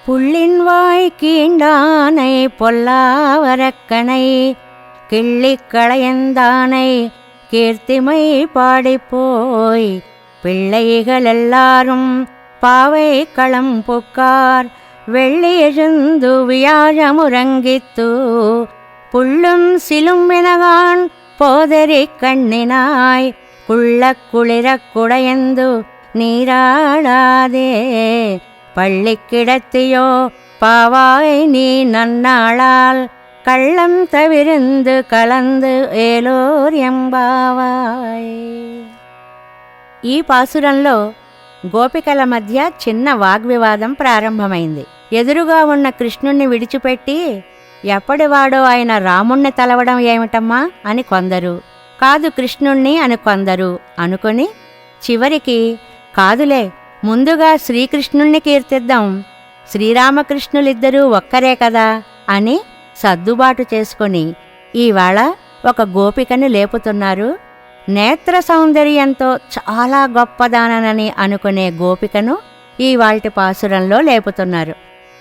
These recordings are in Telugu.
புள்ளின்வாய் கீண்டானை பொல்லாவரக்கனை கிள்ளிக்களையந்தானை கீர்த்திமை பாடிப்போய் பிள்ளைகள் எல்லாரும் பாவை களம் புக்கார் வெள்ளி எழுந்து வியாழமுறங்கித்து புள்ளும் சிலும்பினகான் போதரி கண்ணினாய் குள்ள குளிரக் குடையந்து நீராடாதே பள்ளிக்கிடத்தியோ பாவாய் நீ நன்னாளால் కళ్ళం తవిరిందు కలందు ఏలోర్యంబావాయ్. ఈ పాసురంలో గోపికల మధ్య చిన్న వాగ్వివాదం ప్రారంభమైంది. ఎదురుగా ఉన్న కృష్ణుణ్ణి విడిచిపెట్టి ఎప్పటివాడో ఆయన రాముణ్ణి తలవడం ఏమిటమ్మా అని కొందరు, కాదు కృష్ణుణ్ణి అని కొందరు అనుకొని చివరికి కాదులే ముందుగా శ్రీకృష్ణుణ్ణి కీర్తిద్దాం, శ్రీరామకృష్ణులిద్దరూ ఒక్కరే కదా అని సర్దుబాటు చేసుకొని ఈవేళ ఒక గోపికను లేపుతున్నారు. నేత్ర సౌందర్యంతో చాలా గొప్పదానని అనుకునే గోపికను ఈవాల్టి పాసురంలో లేపుతున్నారు.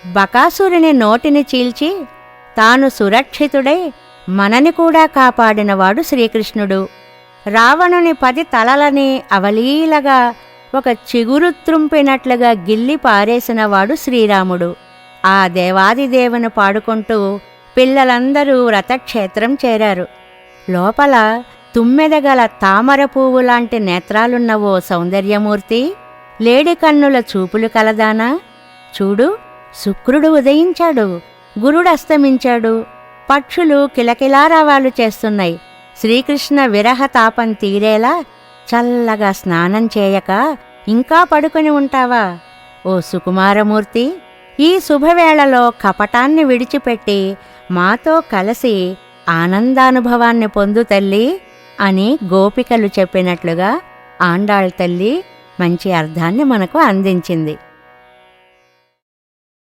బకాసురుని నోటిని చీల్చి తాను సురక్షితుడై మనని కూడా కాపాడినవాడు శ్రీకృష్ణుడు. రావణుని 10 తలలని అవలీలగా ఒక చిగురు త్రుంపినట్లుగా గిల్లి పారేసినవాడు శ్రీరాముడు. ఆ దేవాదిదేవుని పాడుకుంటూ పిల్లలందరూ వ్రతక్షేత్రం చేరారు. లోపల తుమ్మెదగల తామర పువ్వులాంటి నేత్రాలున్న ఓ సౌందర్యమూర్తి, లేడి కన్నుల చూపులు కలదానా, చూడు శుక్రుడు ఉదయించాడు, గురుడు అస్తమించాడు, పక్షులు కిలకిలారావాలు చేస్తున్నాయి. శ్రీకృష్ణ విరహ తాపం తీరేలా చల్లగా స్నానం చేయక ఇంకా పడుకొని ఉంటావా? ఓ సుకుమారమూర్తి, ఈ శుభవేళలో కపటాన్ని విడిచిపెట్టి మాతో కలిసి ఆనందానుభవాన్ని పొందు తల్లి అని గోపికలు చెప్పినట్లుగా ఆండాళ్ తల్లి మంచి అర్థాన్ని మనకు అందించింది.